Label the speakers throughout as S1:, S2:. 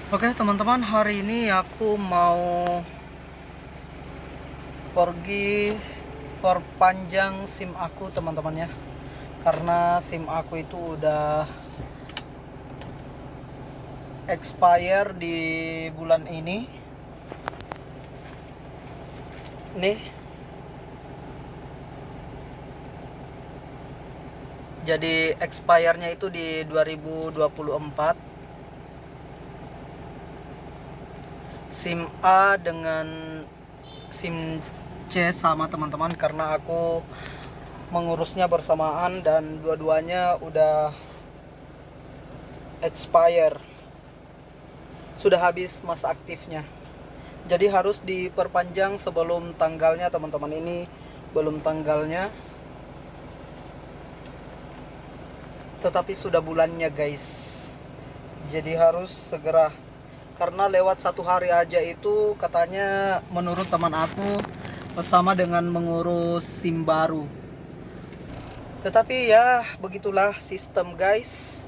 S1: Oke teman-teman, hari ini aku mau pergi perpanjang SIM aku teman-teman ya. Karena SIM aku itu udah expire di bulan ini. Nih, jadi expire-nya itu di 2024. SIM A dengan SIM C sama teman-teman, karena aku mengurusnya bersamaan dan dua-duanya udah expire, sudah habis masa aktifnya. Jadi harus diperpanjang sebelum tanggalnya teman-teman. Ini belum tanggalnya, tetapi sudah bulannya guys. Jadi harus segera, karena lewat 1 hari aja itu katanya menurut teman aku sama dengan mengurus SIM baru. Tetapi ya begitulah sistem guys.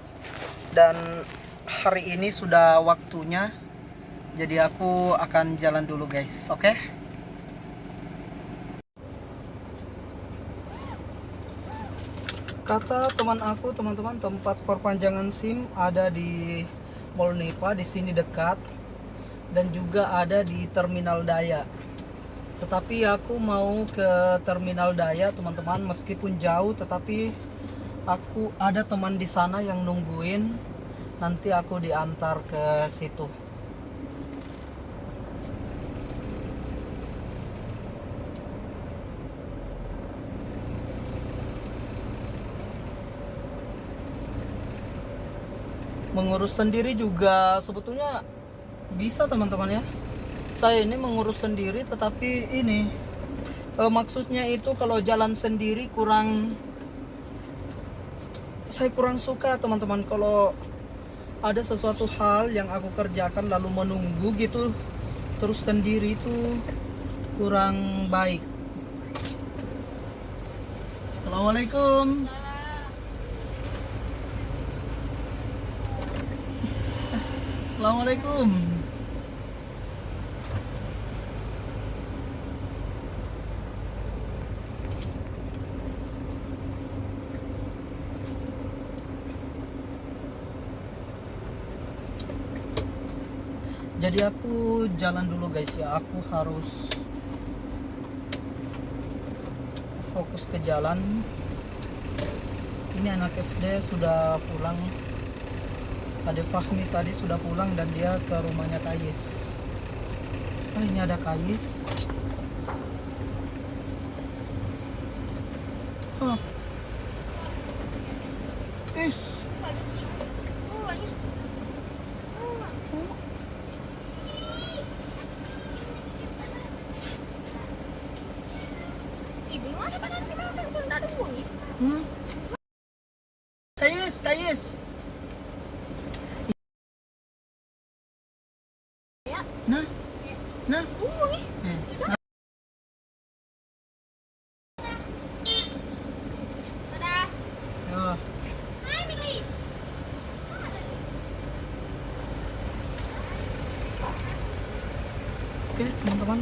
S1: Dan hari ini sudah waktunya, jadi aku akan jalan dulu guys. Oke? Kata teman aku, teman-teman, tempat perpanjangan SIM ada di Mall Nepa, di sini dekat, dan juga ada di Terminal Daya. Tetapi aku mau ke Terminal Daya, teman-teman, meskipun jauh, tetapi aku ada teman di sana yang nungguin. Nanti aku diantar ke situ. Mengurus sendiri juga sebetulnya bisa teman-teman ya. Saya ini mengurus sendiri, tetapi ini maksudnya itu kalau jalan sendiri saya kurang suka teman-teman. Kalau ada sesuatu hal yang aku kerjakan lalu menunggu gitu terus sendiri itu kurang baik. Assalamualaikum. Assalamualaikum. Jadi aku jalan dulu guys ya. Aku harus fokus ke jalan. Ini anak SD sudah pulang. Ade Fahmi tadi sudah pulang dan dia ke rumahnya Kayis. Oh, ini ada Kayis. Hah. Is. Hmm? Kayis, Kayis. Nah, nah. Nah. Ya. Oke, teman-teman.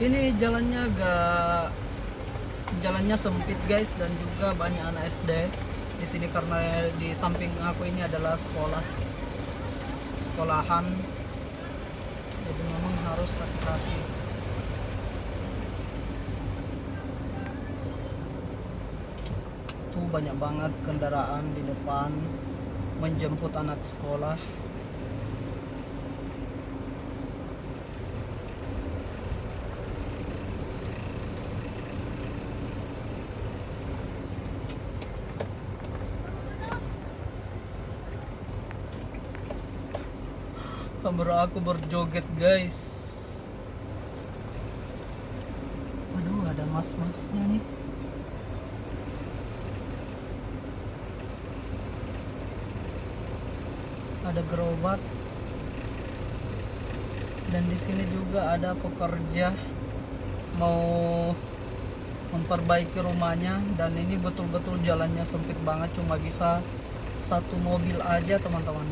S1: Ini jalannya sempit guys, dan juga banyak anak SD di sini karena di samping aku ini adalah sekolahan. Jadi memang harus hati-hati. Tuh banyak banget kendaraan di depan menjemput anak sekolah. Kamera aku berjoget guys. Aduh, ada mas-masnya nih. Ada gerobak. Dan di sini juga ada pekerja mau memperbaiki rumahnya, dan ini betul-betul jalannya sempit banget, cuma bisa satu mobil aja teman-teman.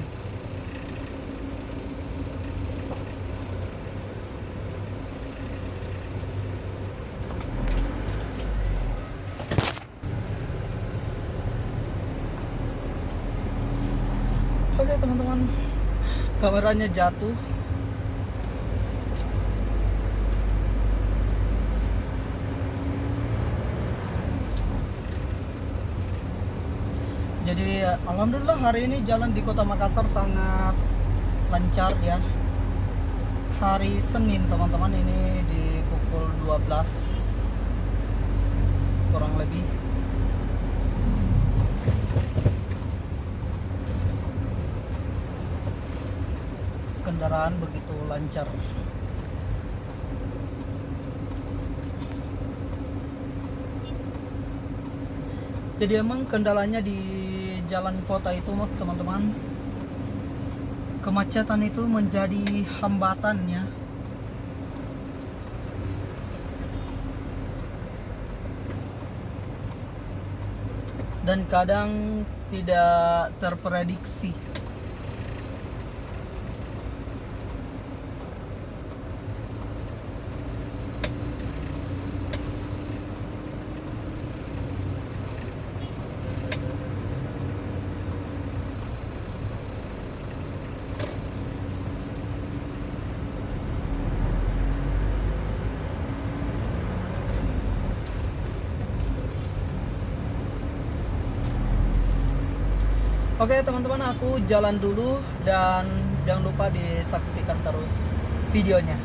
S1: Oke teman-teman, kameranya jatuh. Jadi alhamdulillah hari ini jalan di Kota Makassar sangat lancar ya. Hari Senin teman-teman, ini di pukul 12 kurang lebih. Kendaraan begitu lancar. Jadi emang kendalanya di jalan kota itu teman-teman, kemacetan itu menjadi hambatannya. Dan kadang tidak terprediksi. Oke teman-teman, aku jalan dulu dan jangan lupa disaksikan terus videonya.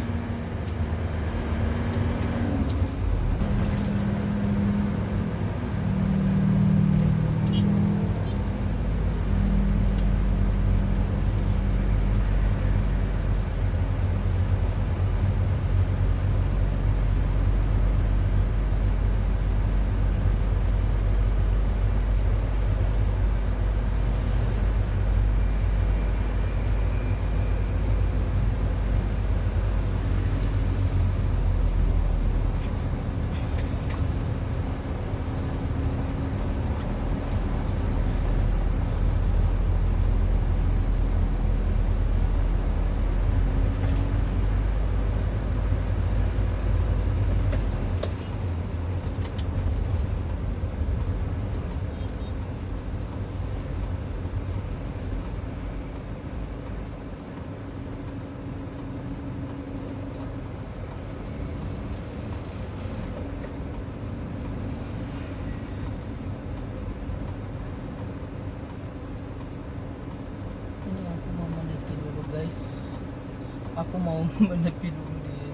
S1: Aku mau menepi dulu di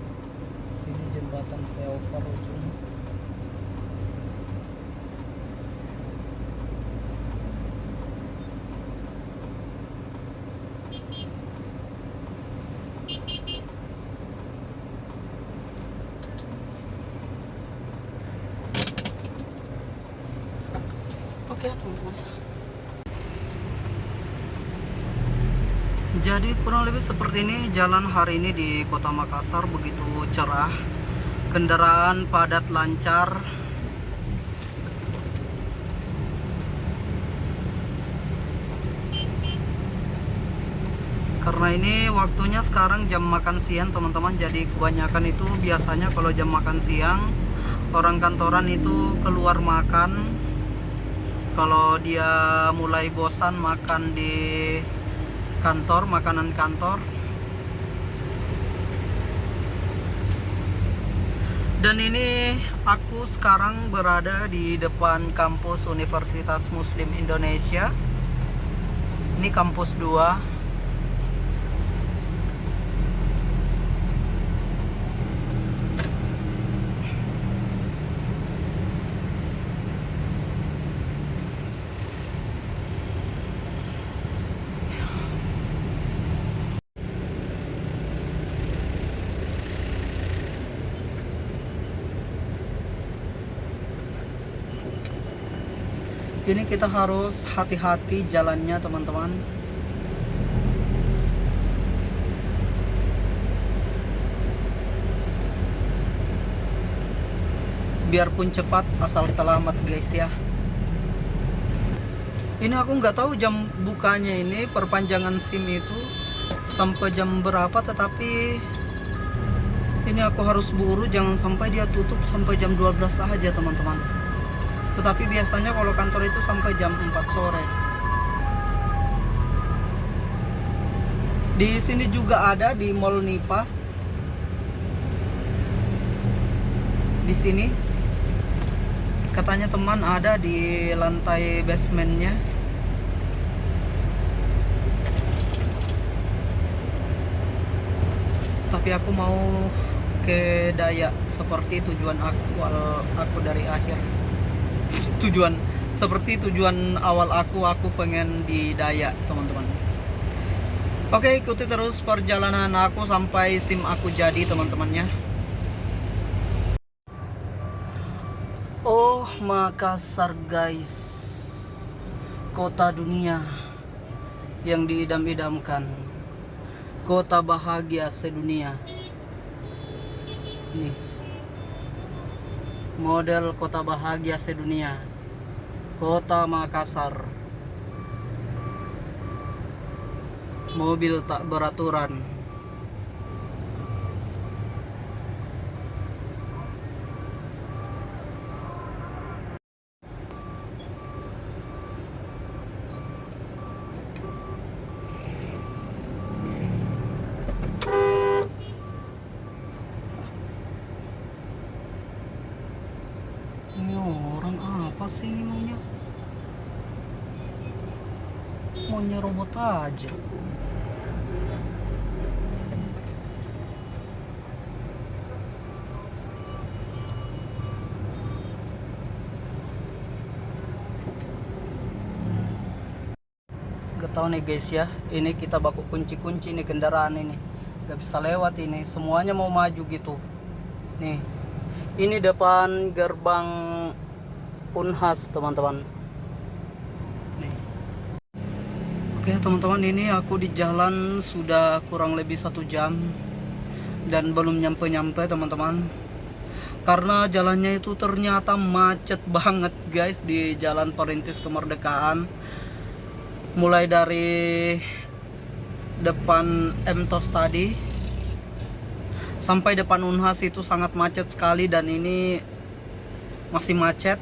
S1: sini, jembatan flyover ujung. Oke teman-teman, jadi kurang lebih seperti ini jalan hari ini di Kota Makassar, begitu cerah, kendaraan padat lancar. Karena ini waktunya sekarang jam makan siang teman-teman, jadi kebanyakan itu biasanya kalau jam makan siang orang kantoran itu keluar makan. Kalau dia mulai bosan makan di kantor, makanan kantor. Dan ini aku sekarang berada di depan kampus Universitas Muslim Indonesia. Ini kampus 2. Ini kita harus hati-hati jalannya teman-teman. Biarpun cepat asal selamat guys ya. Ini aku nggak tahu jam bukanya ini perpanjangan SIM itu sampai jam berapa, tetapi ini aku harus buru jangan sampai dia tutup sampai jam 12 saja teman-teman. Tetapi biasanya kalau kantor itu sampai jam 4 sore. Di sini juga ada di Mall Nipa. Di sini katanya teman ada di lantai basementnya. Tapi aku mau ke Dayak seperti tujuan aku dari akhir. Tujuan awal aku pengen di Dayak teman-teman. Oke, ikuti terus perjalanan aku sampai SIM aku jadi teman-temannya. Oh, Makassar guys, kota dunia yang diidam-idamkan, kota bahagia sedunia. Nih, model kota bahagia sedunia, kota Makassar. Mobil tak beraturan. Ini orang apa sih ini maunya? Mau nyerobot aja. Gak tau nih guys ya, ini kita baku kunci-kunci nih kendaraan ini, gak bisa lewat ini, semuanya mau maju gitu. Nih, ini depan gerbang Unhas teman-teman. Nih. Oke teman-teman, ini aku di jalan sudah kurang lebih 1 jam dan belum nyampe-nyampe teman-teman. Karena jalannya itu ternyata macet banget guys di Jalan Perintis Kemerdekaan. Mulai dari depan Mtos tadi sampai depan Unhas itu sangat macet sekali, dan ini masih macet.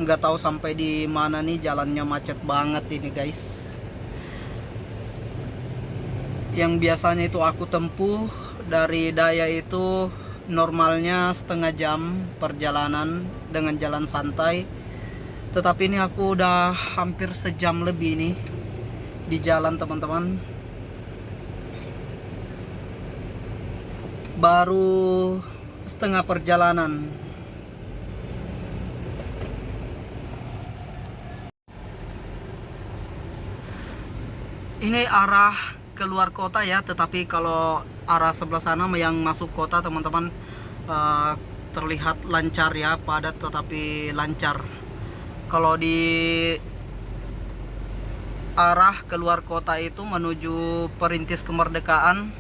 S1: Nggak tahu sampai di mana nih, jalannya macet banget ini guys. Yang biasanya itu aku tempuh dari Daya itu normalnya setengah jam perjalanan dengan jalan santai. Tetapi ini aku udah hampir sejam lebih nih di jalan teman-teman. Baru setengah perjalanan. Ini arah keluar kota ya, tetapi kalau arah sebelah sana yang masuk kota teman-teman terlihat lancar ya, padat tetapi lancar. Kalau di arah keluar kota itu menuju Perintis Kemerdekaan,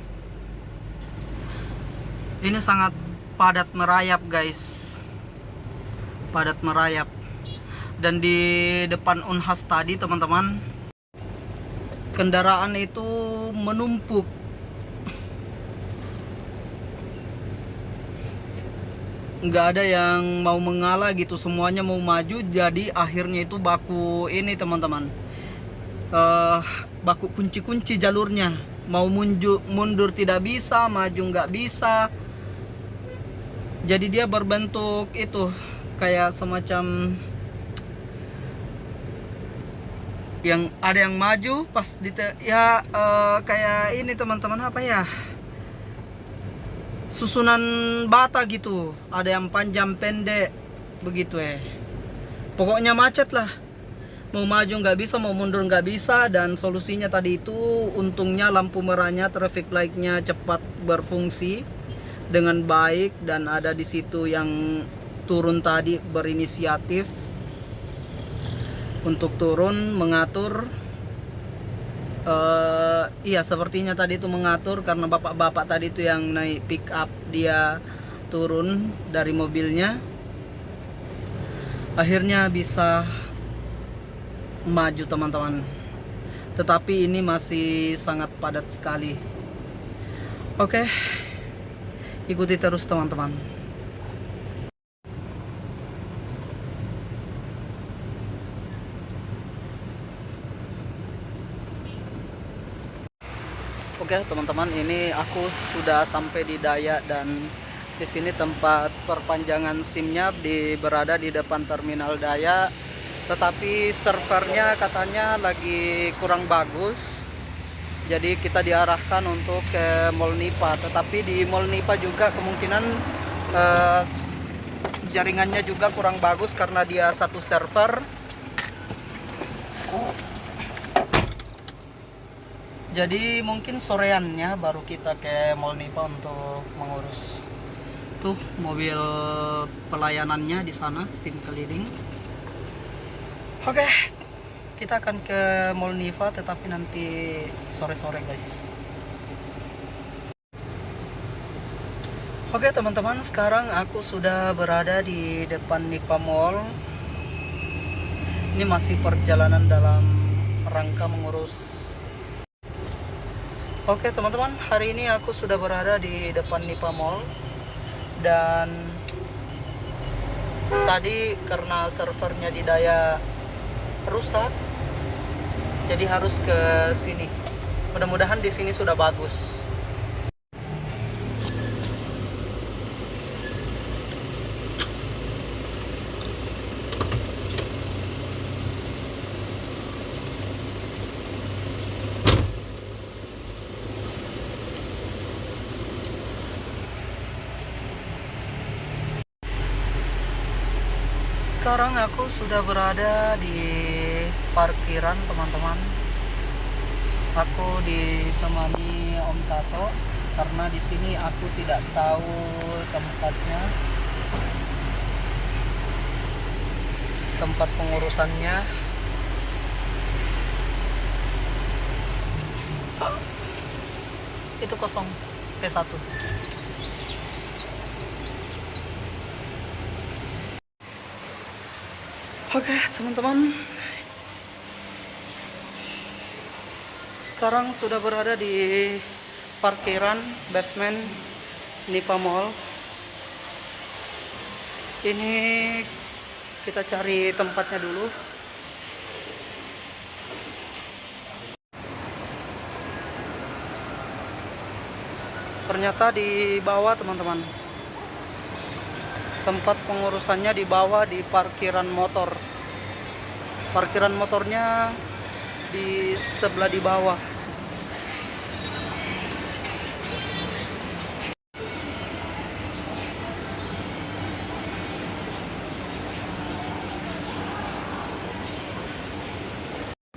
S1: ini sangat padat merayap guys, padat merayap. Dan di depan Unhas tadi teman-teman, kendaraan itu menumpuk. Nggak ada yang mau mengalah gitu, semuanya mau maju. Jadi akhirnya itu baku ini teman-teman, baku kunci-kunci jalurnya. Mau mundur tidak bisa, maju nggak bisa. Jadi dia berbentuk itu kayak semacam yang ada yang maju pas di ya, kayak ini teman-teman, apa ya, susunan bata gitu, ada yang panjang pendek begitu ya. Pokoknya macet lah, mau maju nggak bisa, mau mundur nggak bisa. Dan solusinya tadi itu untungnya lampu merahnya, traffic lightnya cepat berfungsi dengan baik, dan ada di situ yang turun tadi berinisiatif untuk turun mengatur. Iya sepertinya tadi itu mengatur, karena bapak-bapak tadi itu yang naik pick up, dia turun dari mobilnya, akhirnya bisa maju teman-teman, tetapi ini masih sangat padat sekali. Oke, ikuti terus teman-teman. Oke teman-teman, ini aku sudah sampai di Dayak dan di sini tempat perpanjangan SIM-nya berada di depan terminal Dayak. Tetapi servernya katanya lagi kurang bagus. Jadi kita diarahkan untuk ke Mall Nipa. Tetapi di Mall Nipa juga kemungkinan jaringannya juga kurang bagus karena dia satu server. Jadi mungkin soreannya baru kita ke Mall Nipa untuk mengurus. Tuh mobil pelayanannya di sana, SIM keliling. Oke, kita akan ke Mall Nipa tetapi nanti sore-sore guys. Oke teman-teman, sekarang aku sudah berada di depan Nipa Mall. Ini masih perjalanan dalam rangka mengurus. Oke teman-teman, hari ini aku sudah berada di depan Nipa Mall. Dan tadi karena servernya di Dayak rusak, jadi harus ke sini. Mudah-mudahan di sini sudah bagus. Sekarang aku sudah berada di parkiran teman-teman. Aku ditemani Om Tato karena di sini aku tidak tahu tempatnya, tempat pengurusannya. Itu kosong P1. Oke teman-teman, sekarang sudah berada di parkiran basement Nipa Mall. Ini kita cari tempatnya dulu. Ternyata di bawah teman-teman. Tempat pengurusannya di bawah di parkiran motor. Parkiran motornya di sebelah di bawah.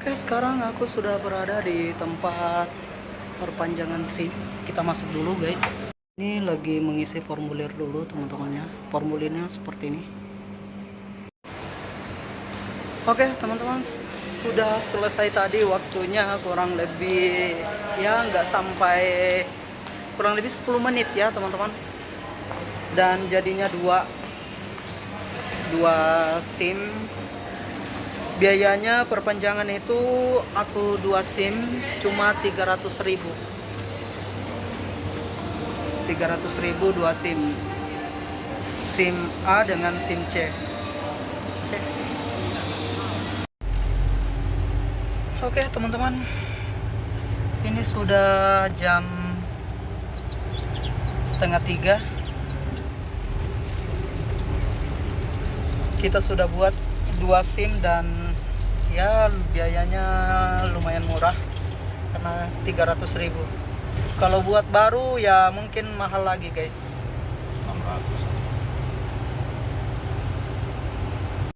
S1: Oke, sekarang aku sudah berada di tempat perpanjangan SIM. Kita masuk dulu guys. Ini lagi mengisi formulir dulu teman-temannya. Formulirnya seperti ini. Oke teman-teman, sudah selesai tadi waktunya, kurang lebih ya nggak sampai, kurang lebih 10 menit ya teman-teman. Dan jadinya dua SIM. Biayanya perpanjangan itu aku 2 SIM cuma 300.000. 300.000 2 SIM. SIM A dengan SIM C. Oke teman-teman, ini sudah jam 2:30. Kita sudah buat 2 SIM dan ya biayanya lumayan murah karena 300.000. Kalau buat baru ya mungkin mahal lagi guys.
S2: 600.